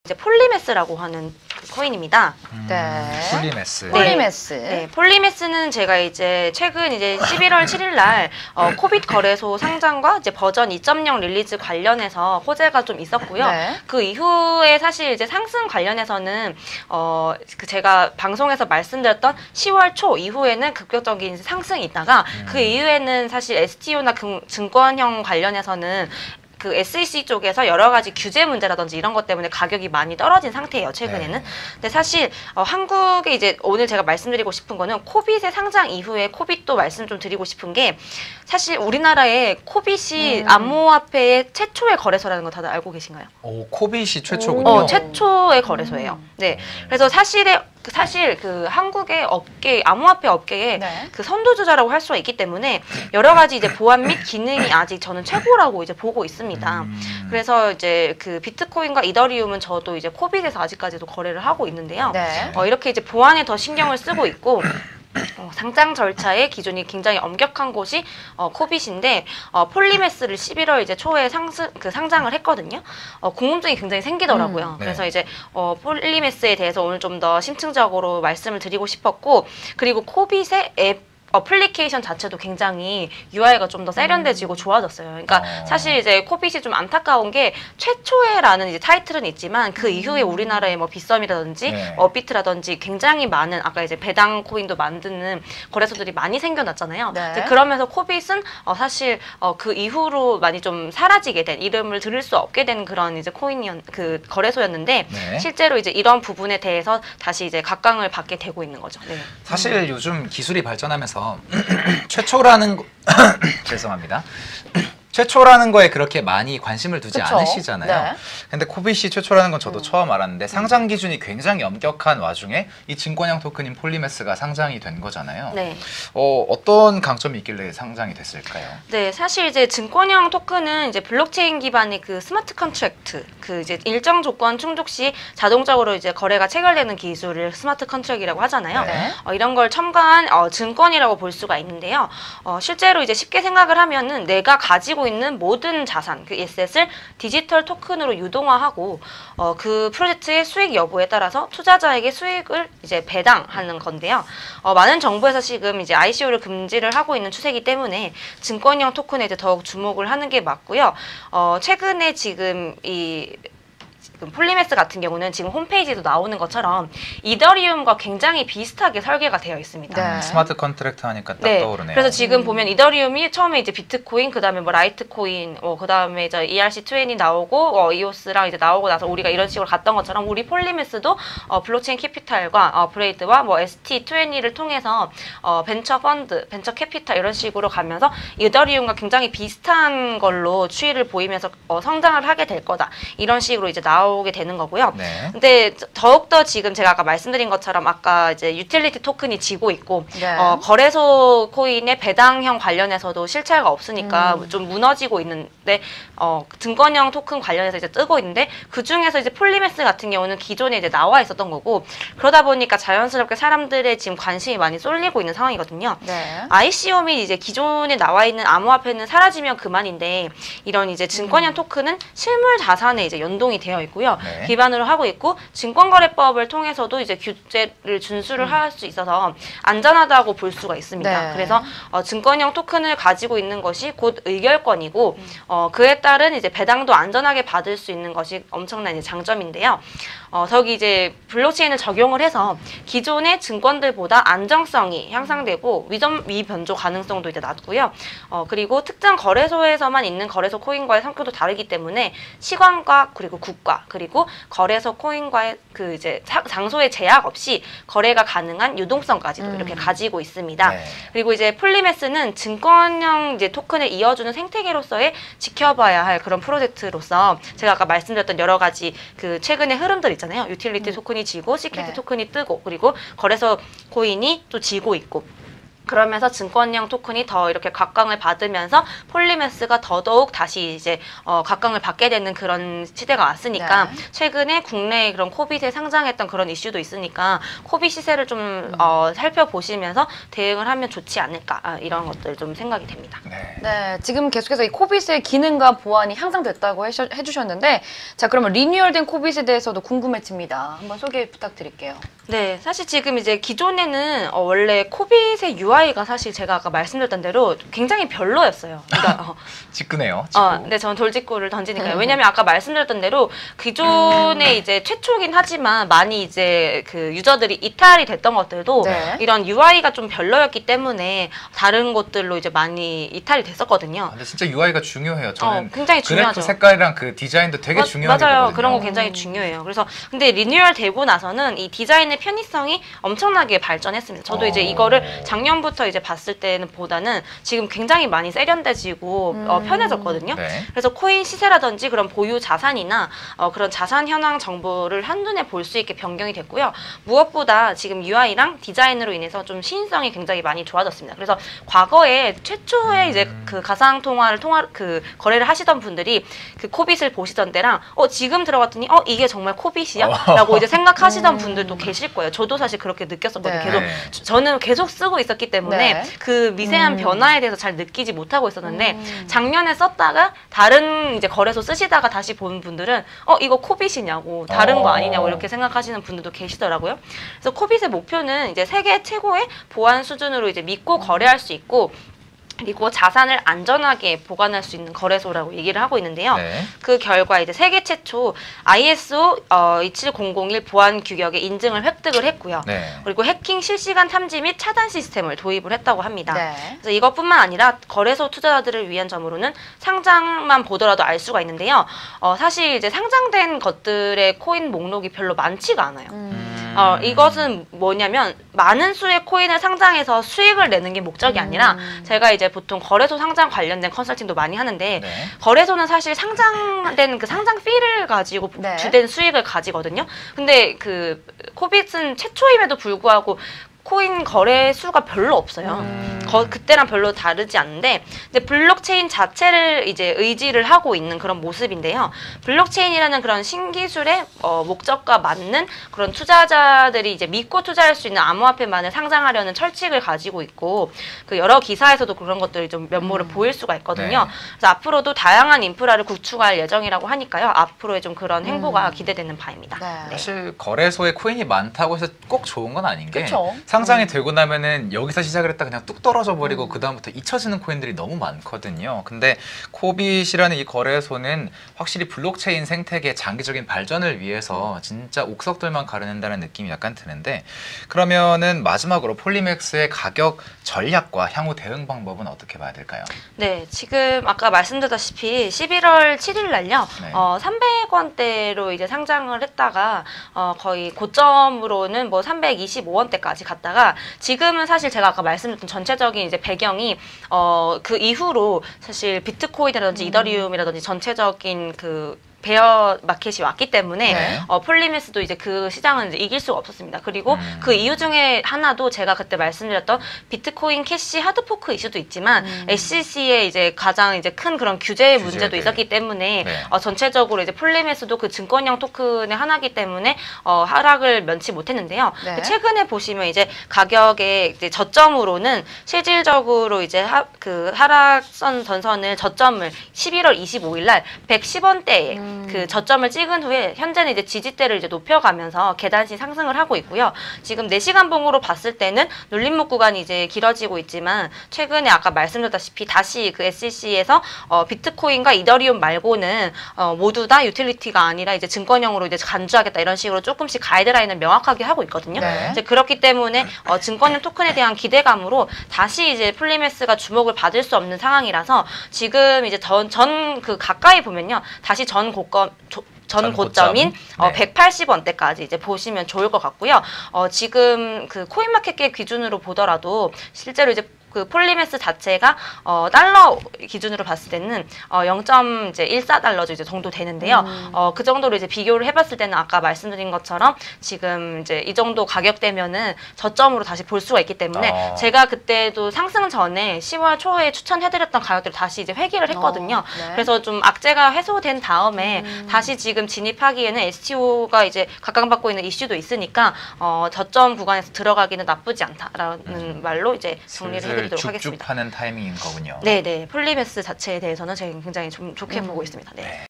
이제 폴리메스라고 하는 그 코인입니다. 네. 폴리메스. 폴리메스. 네, 폴리메스는 제가 이제 최근 이제 11월 7일 날 코빗 거래소 상장과 이제 버전 2.0 릴리즈 관련해서 호재가 좀 있었고요. 네. 그 이후에 사실 이제 상승 관련해서는 그 제가 방송에서 말씀드렸던 10월 초 이후에는 급격적인 상승이 있다가 그 이후에는 사실 STO나 증권형 관련해서는 그 SEC 쪽에서 여러 가지 규제 문제라든지 이런 것 때문에 가격이 많이 떨어진 상태예요, 최근에는. 네. 근데 사실 한국에 이제 오늘 제가 말씀드리고 싶은 거는 코빗의 상장 이후에 코빗도 말씀 좀 드리고 싶은 게 사실 우리나라에 코빗이 암호화폐의 최초의 거래소라는 거 다들 알고 계신가요? 오, 코빗이 최초군요. 최초의 거래소예요. 네. 그래서 사실 그 한국의 업계, 암호화폐 업계에 네. 그 선두주자라고 할 수가 있기 때문에 여러 가지 이제 보안 및 기능이 아직 저는 최고라고 이제 보고 있습니다. 그래서 이제 그 비트코인과 이더리움은 저도 이제 코빗에서 아직까지도 거래를 하고 있는데요. 네. 이렇게 이제 보안에 더 신경을 쓰고 있고 상장 절차에 기준이 굉장히 엄격한 곳이 코빗인데 폴리메스를 11월 이제 초에 상장을 했거든요. 궁금증이 굉장히 생기더라고요. 네. 그래서 이제 폴리메스에 대해서 오늘 좀 더 심층적으로 말씀을 드리고 싶었고, 그리고 코빗의 앱 어플리케이션 자체도 굉장히 UI가 좀 더 세련돼지고 좋아졌어요. 그러니까 사실 이제 코빗이 좀 안타까운 게 최초에라는 이제 타이틀은 있지만 그 이후에 우리나라에 뭐 빗썸이라든지 네. 업비트라든지 굉장히 많은 아까 이제 배당 코인도 만드는 거래소들이 많이 생겨났잖아요. 네. 이제 그러면서 코빗은 사실 그 이후로 많이 좀 사라지게 된, 이름을 들을 수 없게 된 그런 이제 그 거래소였는데 네. 실제로 이제 이런 부분에 대해서 다시 이제 각광을 받게 되고 있는 거죠. 네. 사실 요즘 기술이 발전하면서 최초라는 거 죄송합니다. 최초라는 거에 그렇게 많이 관심을 두지 그쵸? 않으시잖아요. 네. 근데 코빗이 최초라는 건 저도 처음 알았는데 상장 기준이 굉장히 엄격한 와중에 이 증권형 토큰인 폴리메스가 상장이 된 거잖아요. 네. 어떤 강점이 있길래 상장이 됐을까요? 네, 사실 이제 증권형 토큰은 이제 블록체인 기반의 그 스마트 컨트랙트, 그 이제 일정 조건 충족 시 자동적으로 이제 거래가 체결되는 기술을 스마트 컨트랙이라고 하잖아요. 네. 이런 걸 첨가한 증권이라고 볼 수가 있는데요. 실제로 이제 쉽게 생각을 하면은 내가 가지고 있는 모든 자산, 그 에셋을 디지털 토큰으로 유동화하고 그 프로젝트의 수익 여부에 따라서 투자자에게 수익을 이제 배당하는 건데요. 많은 정부에서 지금 이제 ICO를 금지를 하고 있는 추세이기 때문에 증권형 토큰에 이제 더욱 주목을 하는 게 맞고요. 최근에 지금 폴리메스 같은 경우는 지금 홈페이지도 나오는 것처럼 이더리움과 굉장히 비슷하게 설계가 되어 있습니다. 네. 스마트 컨트랙트 하니까 딱 네. 떠오르네요. 그래서 지금 보면 이더리움이 처음에 이제 비트코인, 그다음에 뭐 라이트코인, 그다음에 이제 ERC20 나오고 EOS랑 이제 나오고 나서 우리가 이런 식으로 갔던 것처럼 우리 폴리메스도 블록체인 캐피탈과 브레이드와 뭐 ST20를 통해서 벤처 펀드, 벤처 캐피탈 이런 식으로 가면서 이더리움과 굉장히 비슷한 걸로 추이를 보이면서 성장을 하게 될 거다. 이런 식으로 이제 나오게 되는 거고요. 네. 근데 더욱더 지금 제가 아까 말씀드린 것처럼 아까 이제 유틸리티 토큰이 지고 있고 네. 거래소 코인의 배당형 관련해서도 실체가 없으니까 좀 무너지고 있는데 증권형 토큰 관련해서 이제 뜨고 있는데 그 중에서 이제 폴리메스 같은 경우는 기존에 이제 나와 있었던 거고 그러다 보니까 자연스럽게 사람들의 지금 관심이 많이 쏠리고 있는 상황이거든요. 네. ICO 및 이제 기존에 나와 있는 암호화폐는 사라지면 그만인데 이런 이제 증권형 토큰은 실물 자산에 이제 연동이 되어 있고요. 네. 기반으로 하고 있고 증권거래법을 통해서도 이제 규제를 준수를 할 수 있어서 안전하다고 볼 수가 있습니다. 네. 그래서 증권형 토큰을 가지고 있는 것이 곧 의결권이고 그에 따른 이제 배당도 안전하게 받을 수 있는 것이 엄청난 이제 장점인데요. 저기 이제 블록체인을 적용을 해서 기존의 증권들보다 안정성이 향상되고 위변조 가능성도 이제 낮고요. 그리고 특정 거래소에서만 있는 거래소 코인과의 성격도 다르기 때문에 시간과 그리고 국가 그리고 거래소 코인과의 그 이제 장소의 제약 없이 거래가 가능한 유동성까지도 이렇게 가지고 있습니다. 네. 그리고 이제 폴리메스는 증권형 이제 토큰을 이어주는 생태계로서의 지켜봐야 할 그런 프로젝트로서 제가 아까 말씀드렸던 여러 가지 그 최근의 흐름들 있잖아요. 유틸리티 토큰이 지고 시큐리티 네. 토큰이 뜨고 그리고 거래소 코인이 또 지고 있고 그러면서 증권형 토큰이 더 이렇게 각광을 받으면서 폴리메스가 더더욱 다시 이제 각광을 받게 되는 그런 시대가 왔으니까 네. 최근에 국내에 그런 코빗에 상장했던 그런 이슈도 있으니까 코빗 시세를 좀 살펴보시면서 대응을 하면 좋지 않을까 이런 것들 좀 생각이 됩니다. 네. 네, 지금 계속해서 이 코빗의 기능과 보안이 향상됐다고 해주셨는데, 자, 그러면 리뉴얼된 코빗에 대해서도 궁금해집니다. 한번 소개 부탁드릴게요. 네, 사실 지금 이제 기존에는 원래 코빗의 UI가 사실 제가 아까 말씀드렸던 대로 굉장히 별로였어요. 그러니까 직구네요. 근데 저는 돌직구를 던지니까요. 왜냐면 아까 말씀드렸던 대로 기존에 이제 최초긴 하지만 많이 이제 그 유저들이 이탈이 됐던 것들도 네. 이런 UI가 좀 별로였기 때문에 다른 곳들로 이제 많이 이탈이 됐었거든요. 근데 진짜 UI가 중요해요. 저는 굉장히 그래프 중요하죠. 색깔이랑 그 디자인도 되게 중요하게 맞아요. 보거든요. 그런 거 굉장히 중요해요. 그래서 근데 리뉴얼 되고 나서는 이 디자인의 편의성이 엄청나게 발전했습니다. 저도 이제 이거를 작년부터 이제 봤을 때는 보다는 지금 굉장히 많이 세련돼지고 편해졌거든요. 네. 그래서 코인 시세라든지 그런 보유 자산이나 그런 자산 현황 정보를 한눈에 볼 수 있게 변경이 됐고요. 무엇보다 지금 UI랑 디자인으로 인해서 좀 시인성이 굉장히 많이 좋아졌습니다. 그래서 과거에 최초에 이제 그 가상 통화를 그 거래를 하시던 분들이 그 코빗을 보시던 때랑 지금 들어갔더니 이게 정말 코빗이야? 라고 이제 생각하시던 분들도 계실 거예요. 저도 사실 그렇게 느꼈었거든요. 네. 계속 저는 계속 쓰고 있었기 때문에 네. 그 미세한 변화에 대해서 잘 느끼지 못하고 있었는데 작년에 썼다가 다른 이제 거래소 쓰시다가 다시 본 분들은 이거 코빗이냐고 다른 거 아니냐고 이렇게 생각하시는 분들도 계시더라고요. 그래서 코빗의 목표는 이제 세계 최고의 보안 수준으로 이제 믿고 거래할 수 있고 그리고 자산을 안전하게 보관할 수 있는 거래소라고 얘기를 하고 있는데요. 네. 그 결과 이제 세계 최초 ISO 27001 보안 규격의 인증을 획득을 했고요. 네. 그리고 해킹 실시간 탐지 및 차단 시스템을 도입을 했다고 합니다. 네. 그래서 이것뿐만 아니라 거래소 투자자들을 위한 점으로는 상장만 보더라도 알 수가 있는데요. 사실 이제 상장된 것들의 코인 목록이 별로 많지가 않아요. 이것은 뭐냐면 많은 수의 코인을 상장해서 수익을 내는 게 목적이 아니라 제가 이제 보통 거래소 상장 관련된 컨설팅도 많이 하는데 네. 거래소는 사실 상장된 그 상장 피를 가지고 네. 주된 수익을 가지거든요. 근데 그 코빗은 최초임에도 불구하고 코인 거래 수가 별로 없어요. 그때랑 별로 다르지 않는데 근데 블록체인 자체를 이제 의지를 하고 있는 그런 모습인데요. 블록체인이라는 그런 신기술의 목적과 맞는 그런 투자자들이 이제 믿고 투자할 수 있는 암호화폐만을 상장하려는 철칙을 가지고 있고 그 여러 기사에서도 그런 것들이 좀 면모를 보일 수가 있거든요. 네. 그래서 앞으로도 다양한 인프라를 구축할 예정이라고 하니까요. 앞으로의 좀 그런 행보가 기대되는 바입니다. 네. 사실 거래소에 코인이 많다고 해서 꼭 좋은 건 아닌 게 그쵸. 상장이 되고 나면은 여기서 시작을 했다 그냥 뚝 떨어져 버리고 그 다음부터 잊혀지는 코인들이 너무 많거든요. 근데 코빗이라는 이 거래소는 확실히 블록체인 생태계 장기적인 발전을 위해서 진짜 옥석들만 가려낸다는 느낌이 약간 드는데 그러면은 마지막으로 폴리맥스의 가격 전략과 향후 대응 방법은 어떻게 봐야 될까요? 네, 지금 아까 말씀드렸다시피 11월 7일 날요. 네. 300원대로 이제 상장을 했다가 거의 고점으로는 뭐 325원대까지 갔다가 지금은 사실 제가 아까 말씀드렸던 전체적인 이제 배경이 그 이후로 사실 비트코인이라든지 이더리움이라든지 전체적인 그 베어 마켓이 왔기 때문에 네. 폴리메스도 이제 그 시장은 이제 이길 수가 없었습니다. 그리고 그 이유 중에 하나도 제가 그때 말씀드렸던 비트코인 캐시 하드포크 이슈도 있지만 SEC의 이제 가장 이제 큰 그런 규제의 문제도 규제들. 있었기 때문에 네. 전체적으로 이제 폴리메스도 그 증권형 토큰의 하나이기 때문에 하락을 면치 못했는데요. 네. 최근에 보시면 이제 가격의 이제 저점으로는 실질적으로 이제 그 하락선 전선을 저점을 11월 25일 날 110원대에 그 저점을 찍은 후에 현재는 이제 지지대를 이제 높여가면서 계단식 상승을 하고 있고요. 지금 4시간 봉으로 봤을 때는 눌림목 구간이 이제 길어지고 있지만 최근에 아까 말씀드렸다시피 다시 그 SEC에서 비트코인과 이더리움 말고는 모두 다 유틸리티가 아니라 이제 증권형으로 이제 간주하겠다 이런 식으로 조금씩 가이드라인을 명확하게 하고 있거든요. 네. 이제 그렇기 때문에 증권형 토큰에 대한 기대감으로 다시 이제 폴리메스가 주목을 받을 수 없는 상황이라서 지금 이제 전 그 가까이 보면요. 다시 전 고점인 네. 180원대까지 이제 보시면 좋을 것 같고요. 지금 그 코인마켓계 기준으로 보더라도 실제로 이제 그 폴리메스 자체가 달러 기준으로 봤을 때는 0.14달러 이제 정도 되는데요. 그 정도로 이제 비교를 해봤을 때는 아까 말씀드린 것처럼 지금 이제 이 정도 가격대면은 저점으로 다시 볼 수가 있기 때문에 제가 그때도 상승 전에 10월 초에 추천해드렸던 가격대를 다시 이제 회귀를 했거든요. 네. 그래서 좀 악재가 해소된 다음에 다시 지금 진입하기에는 STO가 이제 각광받고 있는 이슈도 있으니까 저점 구간에서 들어가기는 나쁘지 않다라는 말로 이제 정리를 해드리도록 하겠습니다. 쭉쭉 파는 타이밍인 거군요. 네네. 폴리메스 자체에 대해서는 제가 굉장히 좀 좋게 보고 있습니다. 네.